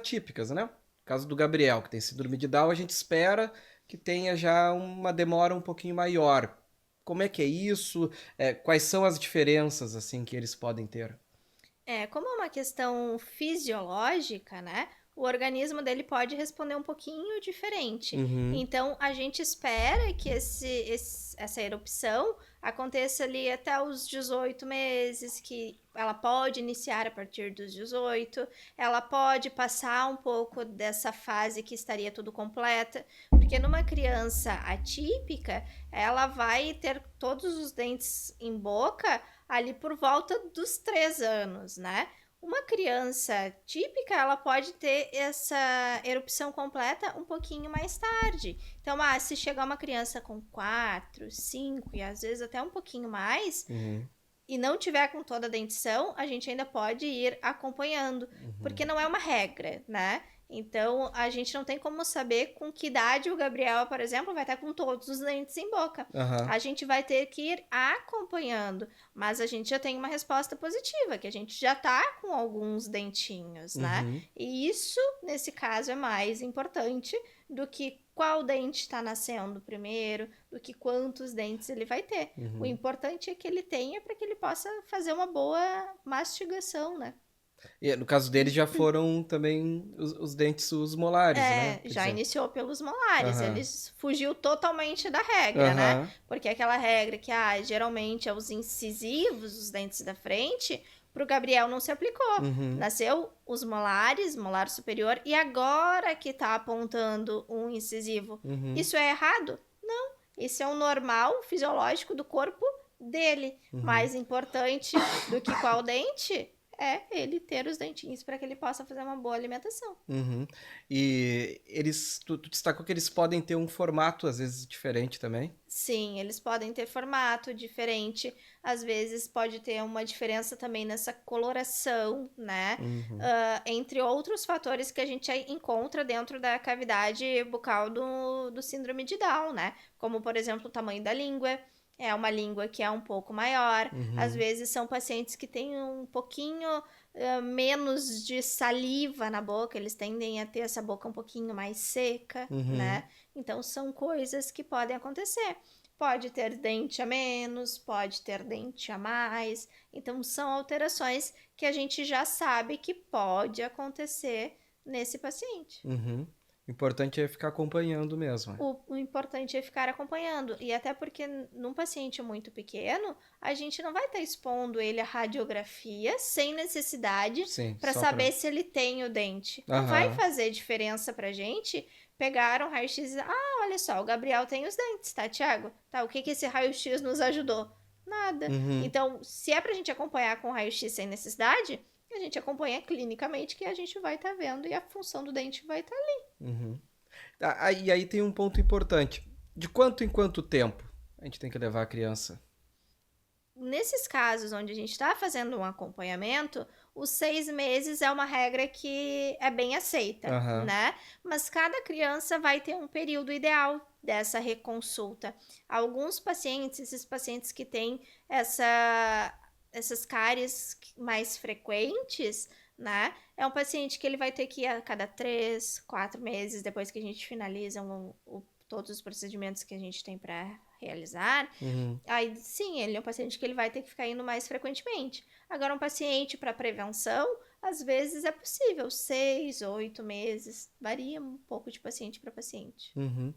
atípicas, né? No caso do Gabriel, que tem síndrome de Down, a gente espera que tenha já uma demora um pouquinho maior. Como é que é isso? Quais são as diferenças, assim, que eles podem ter? Como é uma questão fisiológica, né? O organismo dele pode responder um pouquinho diferente. Uhum, Então, a gente espera que essa erupção aconteça ali até os 18 meses, que ela pode iniciar a partir dos 18, ela pode passar um pouco dessa fase que estaria tudo completa, porque numa criança atípica, ela vai ter todos os dentes em boca ali por volta dos 3 anos, né? Uma criança típica, ela pode ter essa erupção completa um pouquinho mais tarde. Então, se chegar uma criança com 4, 5 e às vezes até um pouquinho mais, uhum, e não tiver com toda a dentição, a gente ainda pode ir acompanhando, porque uhum. não é uma regra, né? Então, a gente não tem como saber com que idade o Gabriel, por exemplo, vai estar com todos os dentes em boca. Aham. A gente vai ter que ir acompanhando, mas a gente já tem uma resposta positiva, que a gente já tá com alguns dentinhos, né? Uhum, E isso, nesse caso, é mais importante do que qual dente está nascendo primeiro, do que quantos dentes ele vai ter. O uhum. importante é que ele tenha para que ele possa fazer uma boa mastigação, né? E no caso deles já foram também os dentes, os molares, né? Quer Já dizer, iniciou pelos molares, aham, eles fugiu totalmente da regra, né? aham, Porque aquela regra que geralmente é os incisivos, os dentes da frente, pro Gabriel não se aplicou. uhum, Nasceu os molares, molar superior, e agora que tá apontando um incisivo. uhum, Isso é errado? Não. Isso é o normal fisiológico do corpo dele. uhum, Mais importante do que qual dente é ele ter os dentinhos para que ele possa fazer uma boa alimentação. uhum. E tu destacou que eles podem ter um formato, às vezes, diferente também? Sim, eles podem ter formato diferente, às vezes pode ter uma diferença também nessa coloração, né? Uhum, Entre outros fatores que a gente encontra dentro da cavidade bucal do síndrome de Down, né? Como, por exemplo, o tamanho da língua. É uma língua que é um pouco maior. Às uhum, vezes são pacientes que têm um pouquinho menos de saliva na boca, eles tendem a ter essa boca um pouquinho mais seca, uhum, né? Então são coisas que podem acontecer. Pode ter dente a menos, pode ter dente a mais. Então são alterações que a gente já sabe que pode acontecer nesse paciente. uhum. O importante é ficar acompanhando mesmo. O importante é ficar acompanhando. E até porque num paciente muito pequeno, a gente não vai estar expondo ele à radiografia sem necessidade Sim, para só pra. saber se ele tem o dente. Não vai Aham, fazer diferença pra gente pegar um raio-x e olha só, o Gabriel tem os dentes, tá, Tiago? Tá, o que que esse raio-x nos ajudou? Nada. uhum, Então, se é pra gente acompanhar com raio-x sem necessidade, a gente acompanha clinicamente que a gente vai estar vendo e a função do dente vai estar. uhum. E aí tem um ponto importante. De quanto em quanto tempo a gente tem que levar a criança? Nesses casos onde a gente está fazendo um acompanhamento, os 6 meses é uma regra que é bem aceita, Aham, né? Mas cada criança vai ter um período ideal dessa reconsulta. Alguns pacientes, esses pacientes que têm essas cáries mais frequentes, né? É um paciente que ele vai ter que ir a cada 3, 4 meses, depois que a gente finaliza todos os procedimentos que a gente tem para realizar. uhum, Aí sim, ele é um paciente que ele vai ter que ficar indo mais frequentemente. Agora, um paciente para prevenção, às vezes é possível, 6, 8 meses, varia um pouco de paciente para paciente. uhum.